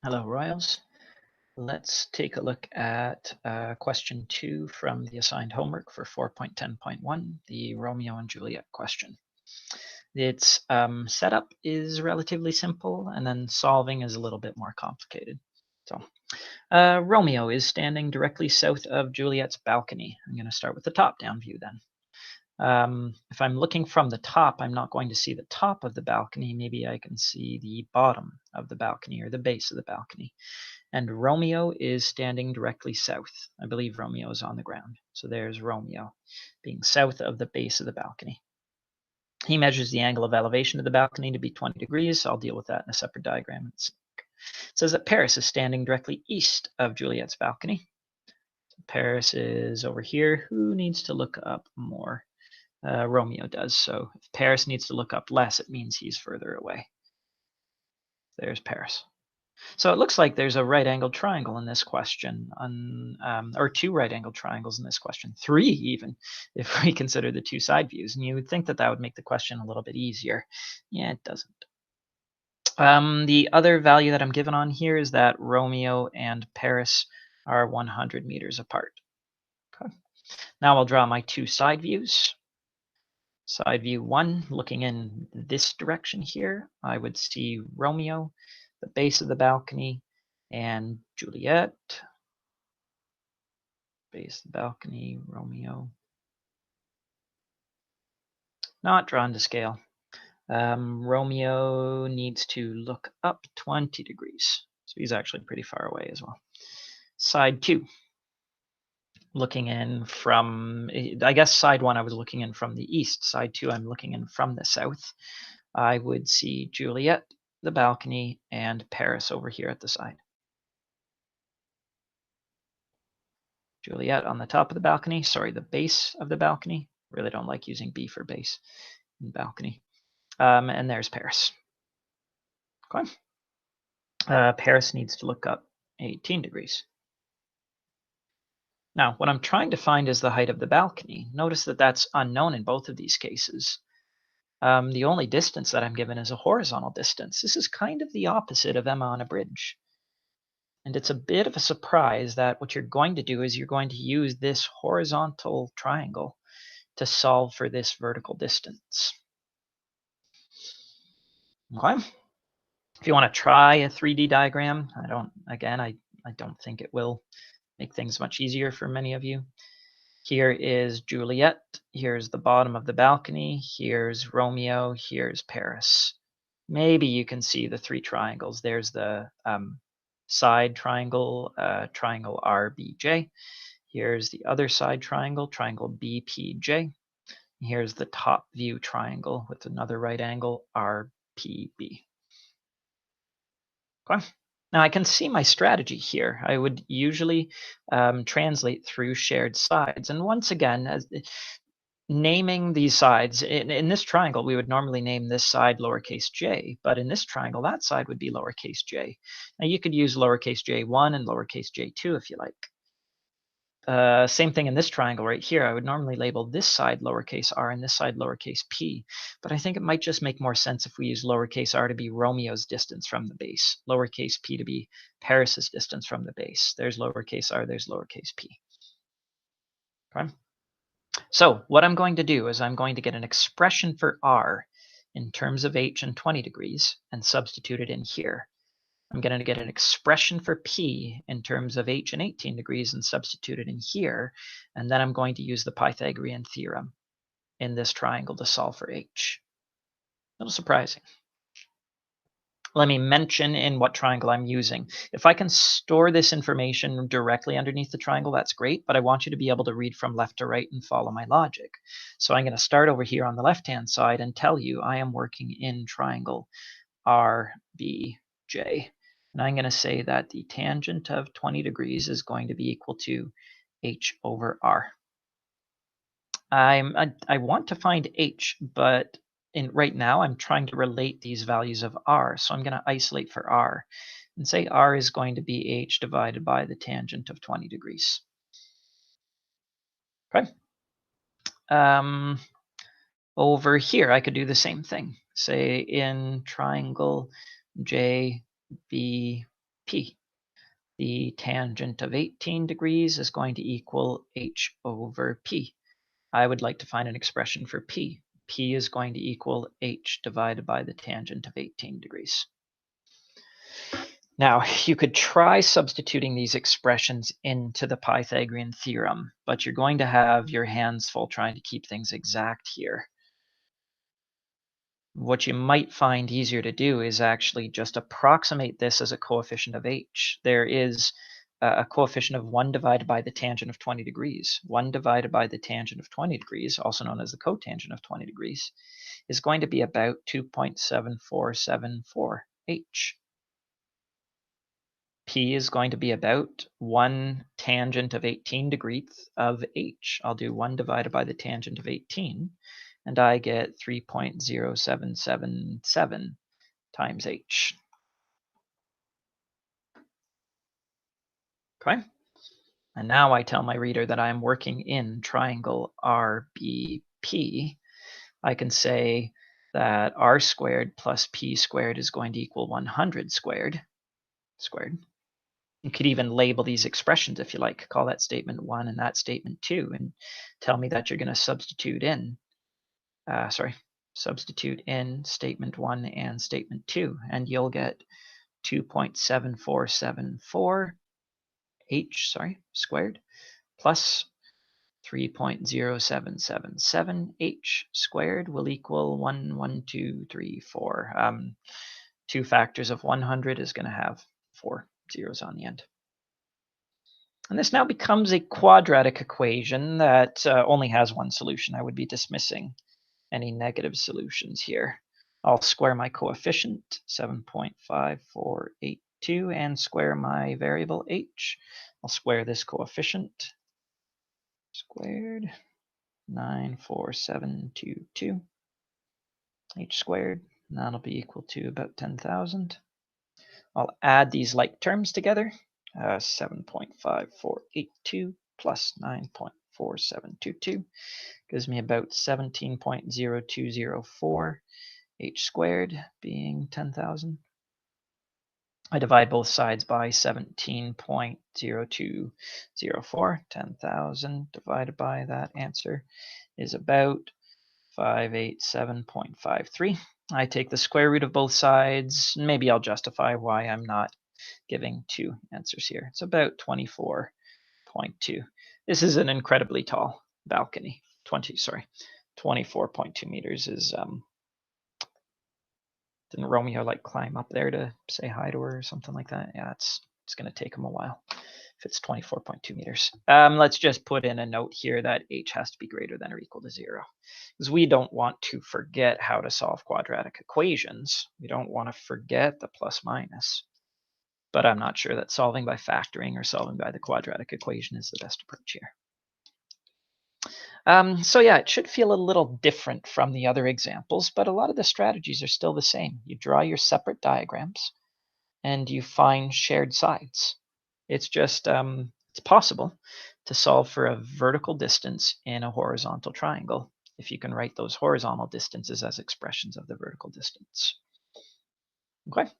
Hello, Royals. Let's take a look at question 2 from the assigned homework for 4.10.1, the Romeo and Juliet question. Its setup is relatively simple, and then solving is a little bit more complicated. So, Romeo is standing directly south of Juliet's balcony. I'm going to start with the top-down view then. If I'm looking from the top, I'm not going to see the top of the balcony. Maybe I can see the bottom of the balcony or the base of the balcony. And Romeo is standing directly south. I believe Romeo is on the ground. So there's Romeo being south of the base of the balcony. He measures the angle of elevation of the balcony to be 20 degrees. I'll deal with that in a separate diagram. It says that Paris is standing directly east of Juliet's balcony. So Paris is over here. Who needs to look up more? Romeo does. So if Paris needs to look up less, it means he's further away. There's Paris. So it looks like there's a right-angled triangle in this question, or two right-angled triangles in this question, 3 even, if we consider the 2 side views. And you would think that that would make the question a little bit easier. Yeah, it doesn't. The other value that I'm given on here is that Romeo and Paris are 100 meters apart. Okay. Now I'll draw my 2 side views. Side view 1, looking in this direction here, I would see Romeo, the base of the balcony, and Juliet, base of the balcony, Romeo. Not drawn to scale. Romeo needs to look up 20 degrees, so he's actually pretty far away as well. Side 2, looking in from, I guess side 1 I was looking in from the east, side 2 I'm looking in from the south. I would see Juliet, the balcony, and Paris over here at the side. Juliet on the top of the balcony, sorry, the base of the balcony. Really don't like using B for base in balcony. And there's Paris. Okay. Paris needs to look up 18 degrees. Now, what I'm trying to find is the height of the balcony. Notice that that's unknown in both of these cases. The only distance that I'm given is a horizontal distance. This is kind of the opposite of Emma on a bridge. And it's a bit of a surprise that what you're going to do is you're going to use this horizontal triangle to solve for this vertical distance. Okay. If you want to try a 3D diagram, I don't think it will make things much easier for many of you. Here is Juliet. Here's the bottom of the balcony. Here's Romeo. Here's Paris. Maybe you can see the 3 triangles. There's the side triangle, triangle RBJ. Here's the other side triangle, triangle BPJ. Here's the top view triangle with another right angle, RPB. Okay. Now I can see my strategy here. I would usually translate through shared sides. And once again, as naming these sides, in this triangle, we would normally name this side lowercase j, but in this triangle, that side would be lowercase j. Now you could use lowercase j1 and lowercase j2 if you like. Same thing in this triangle right here. I would normally label this side lowercase r and this side lowercase p, but I think it might just make more sense if we use lowercase r to be Romeo's distance from the base, lowercase p to be Paris's distance from the base. There's lowercase r, there's lowercase p. Okay. So what I'm going to do is I'm going to get an expression for r in terms of h and 20 degrees and substitute it in here. I'm going to get an expression for p in terms of h and 18 degrees and substitute it in here. And then I'm going to use the Pythagorean theorem in this triangle to solve for h. A little surprising. Let me mention in what triangle I'm using. If I can store this information directly underneath the triangle, that's great, but I want you to be able to read from left to right and follow my logic. So I'm going to start over here on the left-hand side and tell you I am working in triangle RBJ. And I'm going to say that the tangent of 20 degrees is going to be equal to h over r. I want to find h, but right now I'm trying to relate these values of r. So I'm going to isolate for r and say r is going to be h divided by the tangent of 20 degrees. Okay. Over here, I could do the same thing. Say in triangle JBJ, p. The tangent of 18 degrees is going to equal h over p. I would like to find an expression for p. P is going to equal h divided by the tangent of 18 degrees. Now, you could try substituting these expressions into the Pythagorean theorem, but you're going to have your hands full trying to keep things exact here. What you might find easier to do is actually just approximate this as a coefficient of h. There is a coefficient of 1 divided by the tangent of 20 degrees. 1 divided by the tangent of 20 degrees, also known as the cotangent of 20 degrees, is going to be about 2.7474h. P is going to be about 1 tangent of 18 degrees of h. I'll do 1 divided by the tangent of 18, and I get 3.0777 times h. Okay? And now I tell my reader that I am working in triangle RBP. I can say that r squared plus p squared is going to equal 100 squared. You could even label these expressions if you like. Call that statement 1 and that statement 2, and tell me that you're going to substitute in statement 1 and statement 2, and you'll get 2.7474 h squared plus 3.0777 h squared will equal 1, 1, 2, 3, 4. 2 factors of 100 is going to have 4 zeros on the end. And this now becomes a quadratic equation that only has one solution. I would be dismissing any negative solutions here. I'll square my coefficient, 7.5482, and square my variable h. I'll square this coefficient, squared, 94722, h squared, and that'll be equal to about 10,000. I'll add these like terms together. 7.5482 plus 9.4722 gives me about 17.0204 h squared, being 10,000. I divide both sides by 17.0204. 10,000 divided by that answer is about 587.53. I take the square root of both sides. Maybe I'll justify why I'm not giving 2 answers here. It's about 24.2. This is an incredibly tall balcony. 24.2 meters is didn't Romeo like climb up there to say hi to her or something like that? Yeah, it's going to take him a while if it's 24.2 meters. Let's just put in a note here that h has to be greater than or equal to 0, because we don't want to forget how to solve quadratic equations. We don't want to forget the plus minus. But I'm not sure that solving by factoring or solving by the quadratic equation is the best approach here. So yeah, it should feel a little different from the other examples, but a lot of the strategies are still the same. You draw your separate diagrams and you find shared sides. It's just, it's possible to solve for a vertical distance in a horizontal triangle if you can write those horizontal distances as expressions of the vertical distance. Okay.